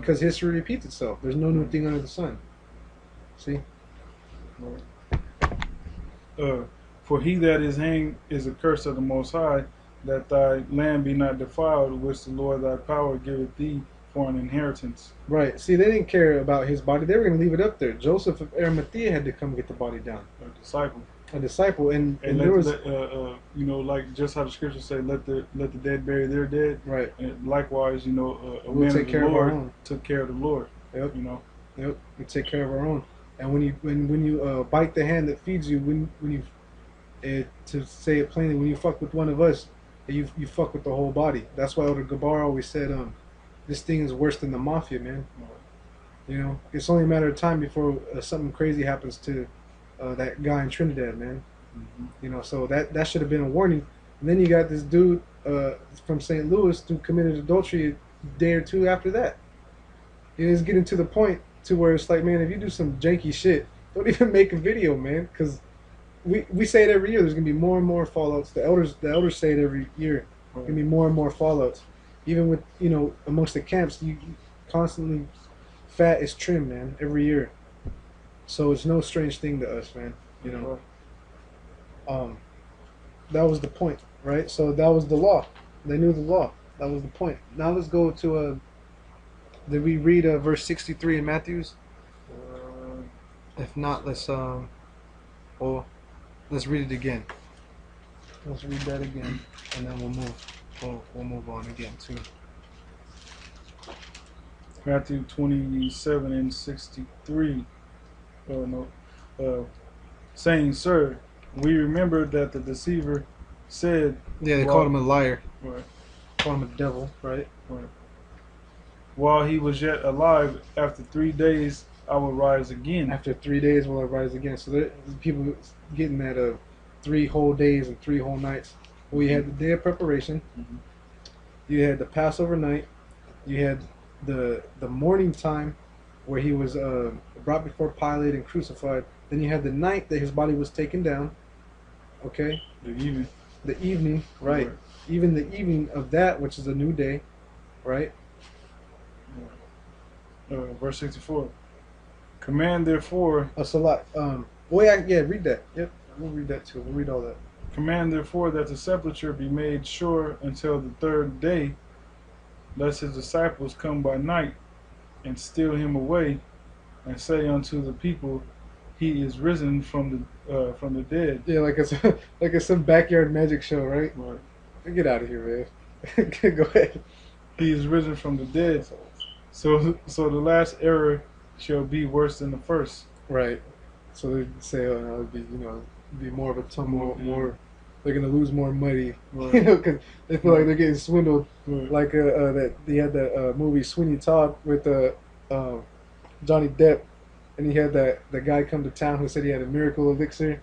because history repeats itself. There's no new thing under the sun. See? Uh, for he that is hanged is a curse of the Most High, that thy land be not defiled, which the Lord thy power giveth thee for an inheritance. Right. See, they didn't care about his body. They were going to leave it up there. Joseph of Arimathea had to come get the body down. A disciple. A disciple, and there was, you know, like just how the scriptures say, let the dead bury their dead. Right. And likewise, you know, a we'll man take of care the of our Lord own. took care of the Lord. Yep. You know. Yep. We take care of our own. And when you bite the hand that feeds you, when you to say it plainly, when you fuck with one of us, you fuck with the whole body. That's why Elder Gabar always said, this thing is worse than the mafia, man. You know, it's only a matter of time before something crazy happens to that guy in Trinidad, man. Mm-hmm. You know, so that should have been a warning. And then you got this dude from St. Louis who committed adultery a day or two after that. It's getting to the point to where it's like, man, if you do some janky shit, don't even make a video, man, because we say it every year. There's gonna be more and more fallouts. The elders say it every year. There's gonna be more and more fallouts. Even with, you know, amongst the camps, you constantly fat is trimmed, man, every year. So it's no strange thing to us, man. You know. That was the point, right? So that was the law. They knew the law. That was the point. Now let's go to did we read verse 63 in Matthew's? If not, let's read it again. Let's read that again, and then we'll move on again too. Matthew 27 and 63. Saying, Sir, we remember that the deceiver said... Yeah, they called him a liar. Right. Called him a devil, right? Right. While he was yet alive, after 3 days I will rise again. After 3 days will I rise again. So there, people getting that 3 whole days and 3 whole nights. Well, you had the day of preparation. Mm-hmm. You had the Passover night. You had the morning time where he was brought before Pilate and crucified. Then you had the night that his body was taken down. Okay? The evening. The evening, right. Even the evening of that, which is a new day, right? Verse 64. Command therefore... That's a lot. Read that. Yep, we'll read that too. We'll read all that. Command therefore that the sepulchre be made sure until the 3rd day, lest his disciples come by night and steal him away, and say unto the people, he is risen from the dead. Yeah, like it's some backyard magic show, right? Right. Get out of here, man. Go ahead. He is risen from the dead. So the last error shall be worse than the first. Right. So they say, it'll be, be more of a tumult, more. They're gonna lose more money, right. Because they feel like they're getting swindled. Right. Like that they had that movie Sweeney Todd with Johnny Depp, and he had the guy come to town who said he had a miracle elixir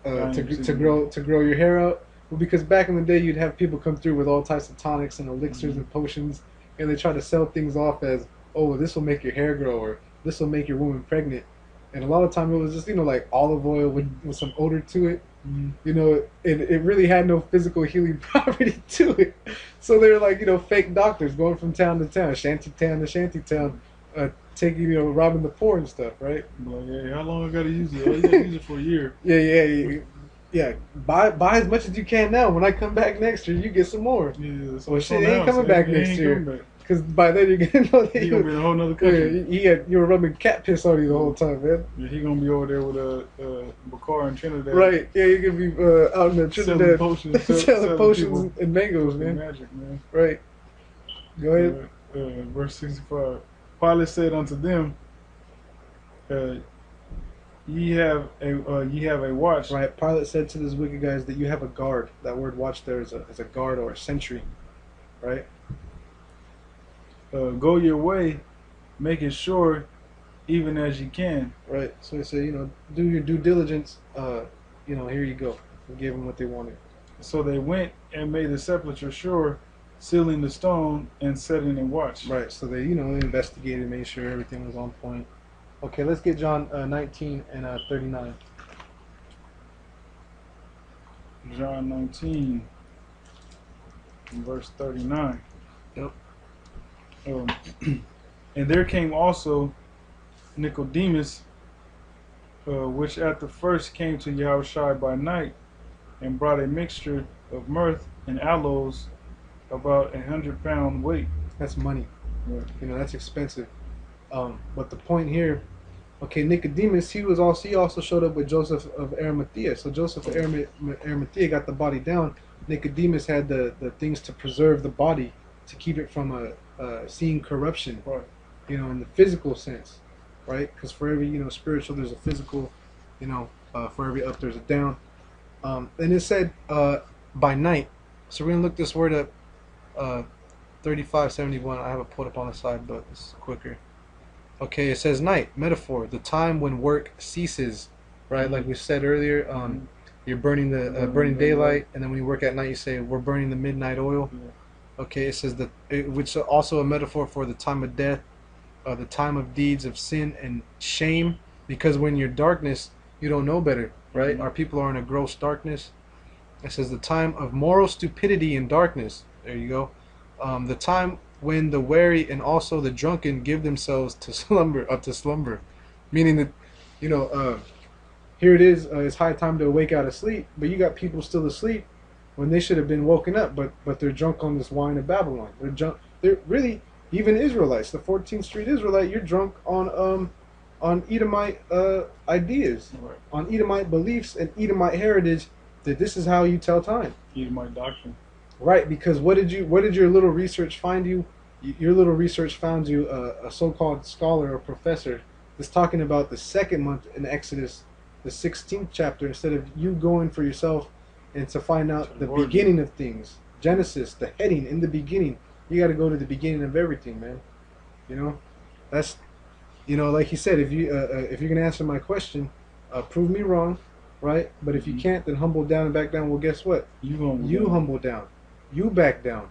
to grow your hair out. Well, because back in the day, you'd have people come through with all types of tonics and elixirs and potions, and they try to sell things off as, oh, this will make your hair grow, or this will make your woman pregnant. And a lot of time it was just, like olive oil with some odor to it. Mm-hmm. It really had no physical healing property to it. So they were like, fake doctors going from town to town, shanty town to shanty town, taking, robbing the poor and stuff, right? Well, yeah, how long I gotta use it? Oh, you gotta use it for a year. Yeah. Buy as much as you can now. When I come back next year, you get some more. Yeah, so shit ain't coming back next year. Because by then you're gonna know that he gonna be in a whole nother country. You were rubbing cat piss on you the whole time, man. Yeah, he gonna be over there with Bakar and Trinidad. Right. Yeah, you're gonna be out in the Trinidad selling potions, selling potions and mangoes, man. Magic, man. Right. Go ahead. Verse 65. Pilate said unto them, ye have a watch. Right. Pilate said to these wicked guys that you have a guard. That word "watch" there is a guard or a sentry, right? Go your way, make it sure, even as you can. Right. So he said, do your due diligence. Here you go. We gave them what they wanted. So they went and made the sepulchre sure, sealing the stone and setting a watch. Right. So they, investigated, made sure everything was on point. Okay, let's get John 19 and 39. John 19, verse 39. Yep. And there came also Nicodemus, which at the first came to Yahushua by night, and brought a mixture of myrrh and aloes, about 100 pound weight. That's money. Right. That's expensive. But the point here, okay, Nicodemus, he also showed up with Joseph of Arimathea. So Joseph of Arimathea got the body down. Nicodemus had the things to preserve the body, to keep it from seeing corruption. Right. In the physical sense, right? Because for every spiritual, there's a physical. For every up, there's a down. And it said by night. So we're gonna look this word up. 3571. I have it pulled up on the side, but it's quicker. Okay, it says night, metaphor, the time when work ceases, right? Like we said earlier, you're burning the burning daylight, and then when you work at night, you say we're burning the midnight oil. Yeah. Okay, it says which is also a metaphor for the time of death, the time of deeds of sin and shame, because when you're darkness, you don't know better, right? Mm-hmm. Our people are in a gross darkness. It says the time of moral stupidity and darkness. There you go. The time when the weary and also the drunken give themselves to slumber, meaning that, here it is. It's high time to wake out of sleep, but you got people still asleep when they should have been woken up, but they're drunk on this wine of Babylon. They're really, even Israelites, the 14th Street Israelite. You're drunk on Edomite ideas, Right. on Edomite beliefs and Edomite heritage. That this is how you tell time. Edomite doctrine. Right, because what did your little research find you? Your little research found you a so-called scholar or professor that's talking about the second month in Exodus, the 16th chapter, instead of you going for yourself and to find out the beginning of things. Genesis, the heading in the beginning. You got to go to the beginning of everything, man. That's, like he said, if you're gonna answer my question, prove me wrong, right? But if you can't, then humble down and back down. Well, guess what? You humble down. You back down.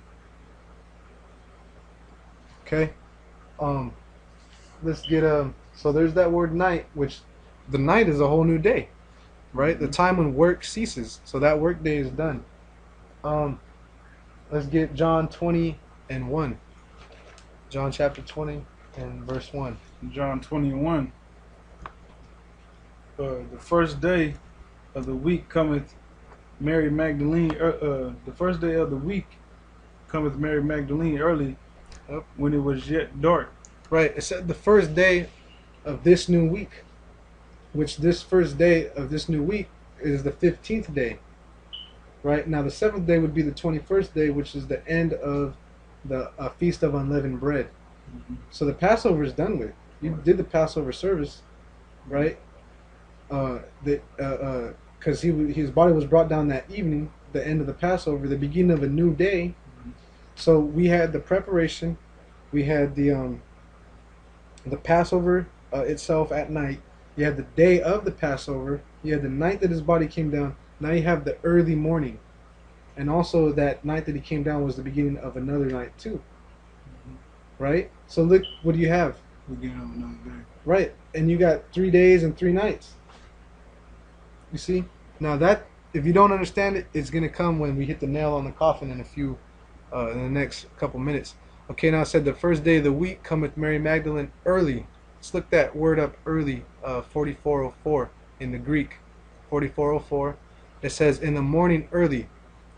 Okay. Let's get So there's that word night, which the night is a whole new day, right? Mm-hmm. The time when work ceases. So that work day is done. Let's get John 20:1. John chapter 20 and verse 1. John 21. The first day of the week cometh Mary Magdalene. The first day of the week cometh Mary Magdalene early, when it was yet dark. Right. It said the first day of this new week, which this first day of this new week is the 15th day. Right. Now the 7th day would be the 21st day, which is the end of the Feast of Unleavened Bread. Mm-hmm. So the Passover is done with. You did the Passover service, right? Because his body was brought down that evening, the end of the Passover, the beginning of a new day. Mm-hmm. So we had the preparation, we had the Passover itself at night. You had the day of the Passover. You had the night that his body came down. Now you have the early morning, and also that night that he came down was the beginning of another night too. Mm-hmm. Right. So look, what do you have? Beginning of another day. Right, and you got 3 days and 3 nights. You see? Now that, if you don't understand it, it's gonna come when we hit the nail on the coffin in in the next couple minutes. Okay, now it said the first day of the week cometh Mary Magdalene early. Let's look that word up, early, 4404 in the Greek, 4404. It says in the morning early,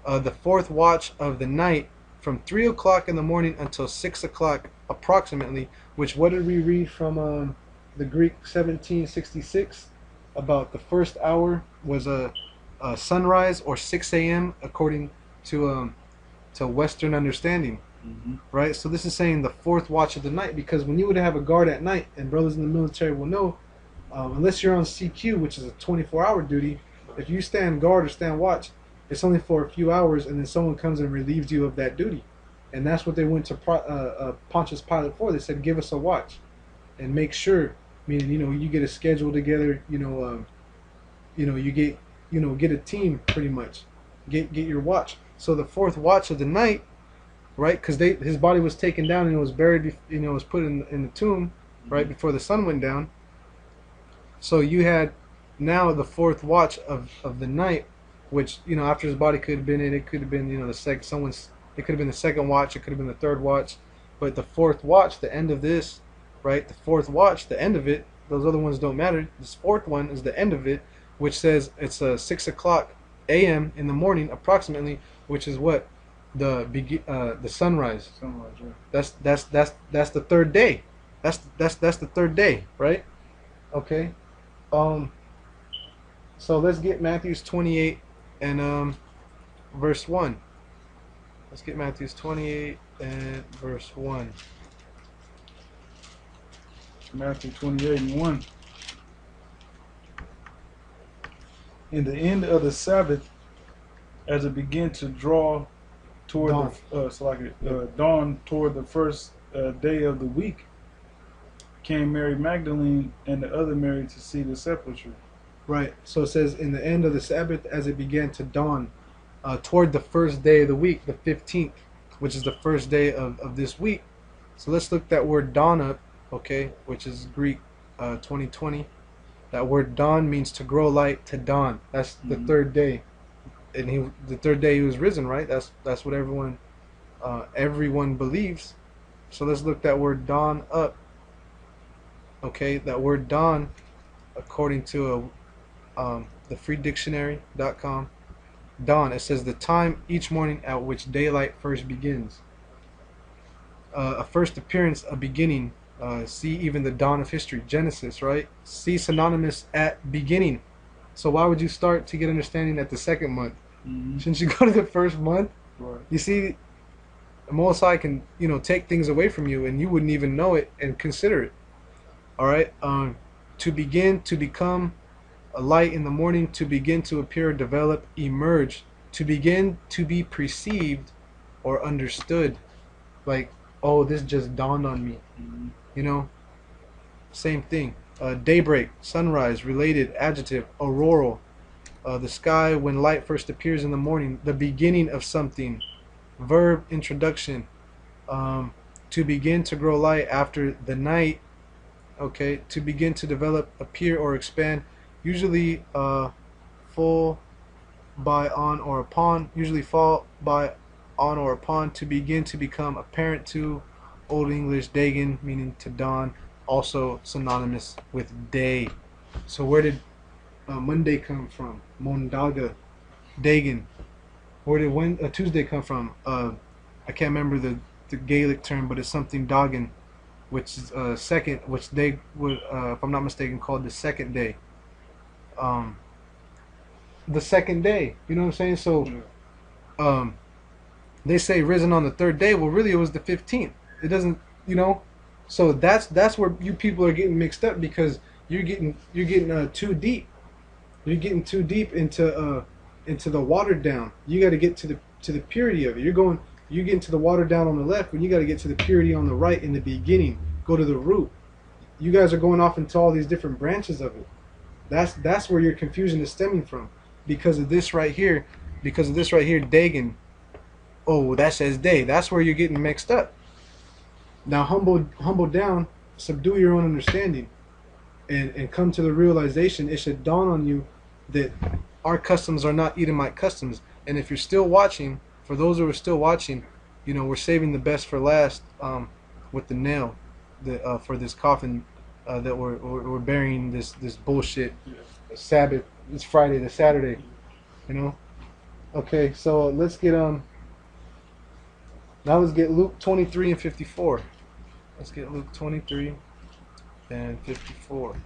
the fourth watch of the night, from 3 o'clock in the morning until 6 o'clock approximately. Which, what did we read from the Greek 1766 about the first hour was a sunrise or 6 a.m. according to Western understanding. Mm-hmm. Right? So this is saying the fourth watch of the night, because when you would have a guard at night, and brothers in the military will know, unless you're on CQ, which is a 24-hour duty, if you stand guard or stand watch, it's only for a few hours, and then someone comes and relieves you of that duty. And that's what they went to Pontius Pilate for. They said, give us a watch and make sure, meaning, you get a schedule together, you get a team pretty much, get your watch. So the fourth watch of the night, right? Because his body was taken down and it was buried, was put in the tomb, right, before the sun went down. So you had now the fourth watch of the night, which, after his body could have been in, it could have been, it could have been the second watch, it could have been the third watch, but the fourth watch, the end of this, right? The fourth watch, the end of it. Those other ones don't matter. This fourth one is the end of it, which says it's 6 o'clock a.m. in the morning, approximately, which is what the sunrise. Sunrise, yeah. That's the third day. That's the third day, right? Okay. Um. So let's get Matthew's 28 and verse 1. Let's get Matthew's 28 and verse 1. Matthew 28 and 1. In the end of the Sabbath, as it began to draw toward Dawn. dawn toward the first day of the week, came Mary Magdalene and the other Mary to see the sepulchre. Right. So it says, in the end of the Sabbath, as it began to dawn, toward the first day of the week, the 15th, which is the first day of this week. So let's look that word dawn up, okay, which is Greek 2020. That word dawn means to grow light, to dawn. That's the third day. And the third day he was risen, right? That's what everyone believes. So let's look that word dawn up. Okay, that word dawn, according to the freedictionary.com, dawn, it says the time each morning at which daylight first begins. A first appearance, a beginning. See even the dawn of history, Genesis, right? See synonymous at beginning. So why would you start to get understanding at the second month? Shouldn't you go to the first month? Right. You see, the Most High can, take things away from you and you wouldn't even know it and consider it. All right. To begin, to become a light in the morning, to begin to appear, develop, emerge, to begin to be perceived or understood. Like, oh, this just dawned on me. Same thing. Daybreak, sunrise, related, adjective, auroral. The sky when light first appears in the morning, the beginning of something. Verb, introduction. To begin to grow light after the night. Okay, to begin to develop, appear, or expand. Usually full by, on, or upon. Usually fall by, on, or upon. To begin to become apparent to. Old English, dagen, meaning to dawn. Also synonymous with day. So where did Monday come from? Mondaga, dagen. Where did Tuesday come from? I can't remember the Gaelic term, but it's something dagen, which is second, which they would, if I'm not mistaken, called the second day. The second day. You know what I'm saying? So, they say risen on the third day. Well, really, it was the 15th. It doesn't, So that's where you people are getting mixed up, because you're getting too deep. You're getting too deep into the watered down. You got to get to the purity of it. You're getting to the watered down on the left, when you got to get to the purity on the right in the beginning. Go to the root. You guys are going off into all these different branches of it. That's where your confusion is stemming from, because of this right here. Dagon. Oh, that says day. That's where you're getting mixed up. Now humble down, subdue your own understanding, and come to the realization. It should dawn on you that our customs are not Edomite customs. And if you're still watching, for those who are still watching, we're saving the best for last, with the nail, for this coffin, that we're burying this bullshit. Sabbath. It's Friday, the Saturday. Okay, so let's get now let's get Luke 23 and 54. Let's get Luke 23 and 54.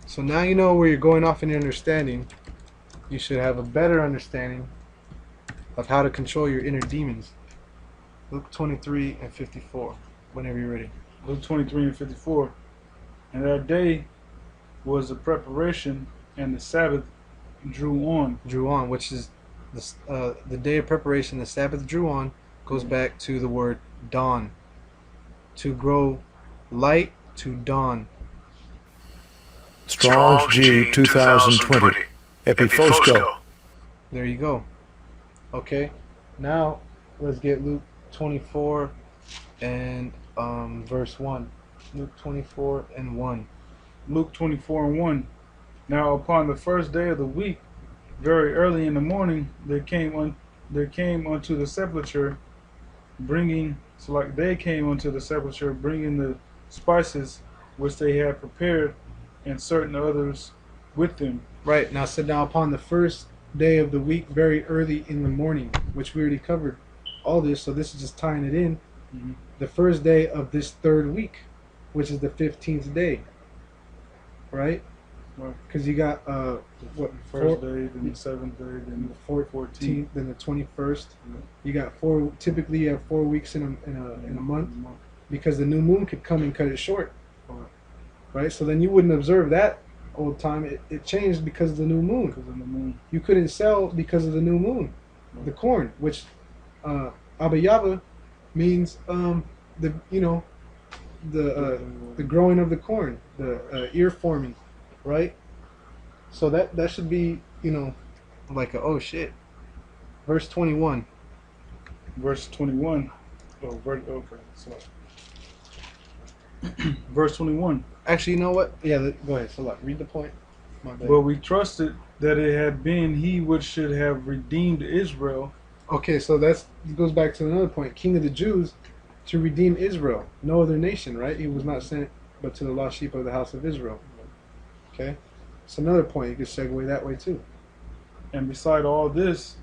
So now you know where you're going off in your understanding. You should have a better understanding of how to control your inner demons. Luke 23 and 54. Whenever you're ready. Luke 23 and 54. And that day was the preparation, and the Sabbath drew on. Which is the day of preparation. The Sabbath drew on goes back to the word dawn. To grow light, to dawn. Strong's G 2020. Epifosco. There you go. Okay. Now let's get Luke 24 and verse 1. Luke 24 and 1. Luke 24 and 1. Now upon the first day of the week, very early in the morning, there came unto the sepulchre bringing, so like they came unto the sepulchre, bringing the spices which they had prepared, and certain others with them. Right, now sit down upon the first day of the week, very early in the morning, which we already covered all this, so this is just tying it in. Mm-hmm. The first day of this third week, which is the 15th day, right? Right. Because you got what, First day, then the seventh day, then the 14th, then the 21st. Yeah. You got four. Typically, you have 4 weeks in a month, because the new moon could come and cut it short, Right. right? So then you wouldn't observe that old time. It changed because of the new moon. Because of the moon. You couldn't sell because of the new moon, Right. the corn, which Abayaba means the the growing of the corn, the ear forming, right? So that should be like oh shit. Verse 21. Verse 21. Okay. So, verse 21. Actually, you know what? Yeah, go ahead. So read the point. My bad. But we trusted that it had been he which should have redeemed Israel. Okay, so it goes back to another point. King of the Jews, to redeem Israel, no other nation, right? He was not sent but to the lost sheep of the house of Israel. Okay, it's another point. You could segue that way too. And beside all this,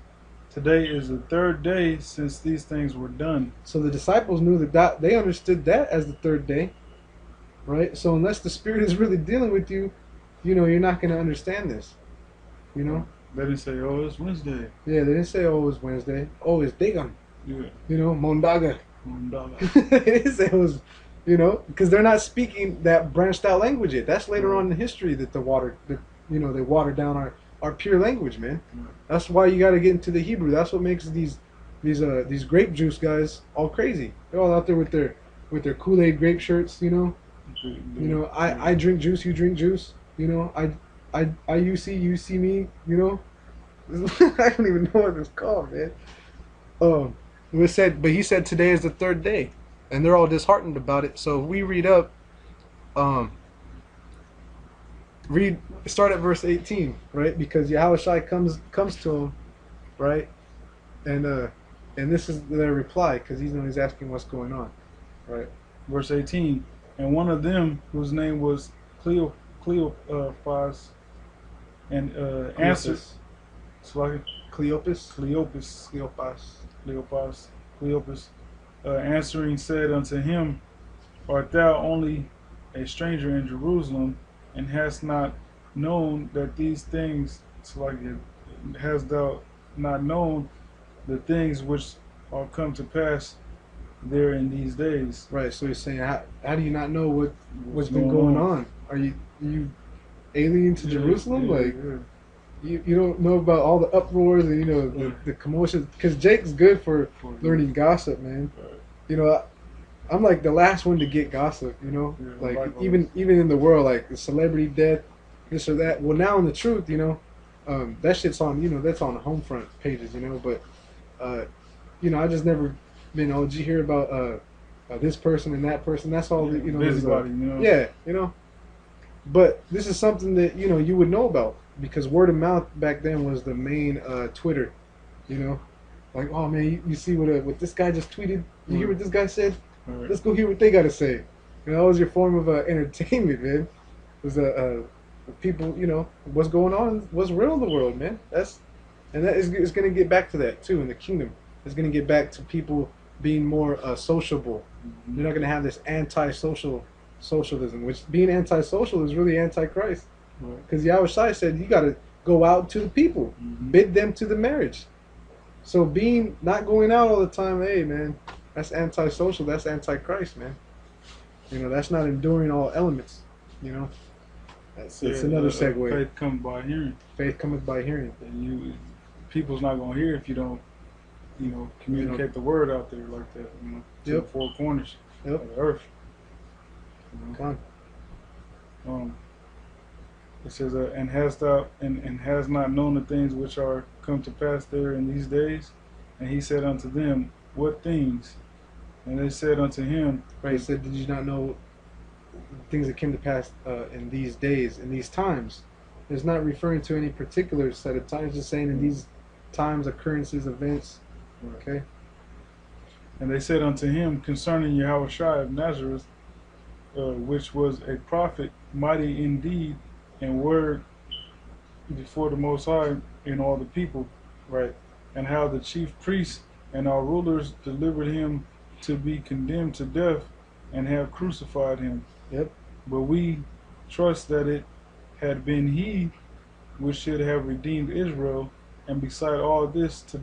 today is the third day since these things were done. So the disciples knew that they understood that as the third day, right? So unless the Spirit is really dealing with you, you're not going to understand this. They didn't say, "Oh, it's Wednesday." Yeah, they didn't say, "Oh, it's Wednesday." Oh, it's Dagon. Yeah. Mondaga. Mandala. They didn't say it was, because they're not speaking that branched out language yet. That's later on in history that they water down our pure language, man. Right. That's why you got to get into the Hebrew. That's what makes these grape juice guys all crazy. They're all out there with their Kool-Aid grape shirts. I drink juice, you drink juice. You see me. I don't even know what it's called, man. But he said today is the third day, and they're all disheartened about it. So if we read up, start at verse 18, right? Because Yahushua comes to him, right? And this is their reply, because he's asking what's going on, right? Verse 18. And one of them, whose name was Cleopas, and answered. Cleopas, answering said unto him, Art thou only a stranger in Jerusalem, and hast not known that these things, hast thou not known the things which are come to pass there in these days? Right. So he's saying, how do you not know what's been going on? Are you alien to Jerusalem? You don't know about all the uproars and the commotions, because Jake's good for learning gossip, man. Right. I'm like the last one to get gossip, even in the world, like the celebrity death, this or that. Well, now in the truth, that shit's on, that's on the home front pages, but I just never been, did you hear about this person and that person? That's all that, busybody, Yeah, but this is something that, you would know about, because word of mouth back then was the main Twitter, like, oh man, you see what this guy just tweeted? You hear what this guy said? Right. Let's go hear what they got to say. That was your form of entertainment, man. It was people, what's going on, what's real in the world, man. It's going to get back to that too in the kingdom. It's going to get back to people being more sociable. Mm-hmm. You're not going to have this socialism, which being antisocial is really antichrist. Because Yahushua said you got to go out to the people, bid them to the marriage. So not going out all the time, hey man, that's antisocial, that's antichrist, man. That's not enduring all elements. It's another segue. Faith comes by hearing. Faith cometh by hearing. And people's not gonna hear if you don't, communicate the word out there like that, to the four corners of the earth. It says, and has not known the things which are come to pass there in these days? And he said unto them, What things? And they said unto him, Right, he said, did you not know things that came to pass in these days, in these times? It's not referring to any particular set of times, just saying in these times, occurrences, events. Okay. And they said unto him concerning Yahushua of Nazareth, which was a prophet, mighty in deed and word before the Most High in all the people, Right. and how the chief priests and our rulers delivered him to be condemned to death and have crucified him. Yep. But we trust that it had been he which should have redeemed Israel, and beside all this, to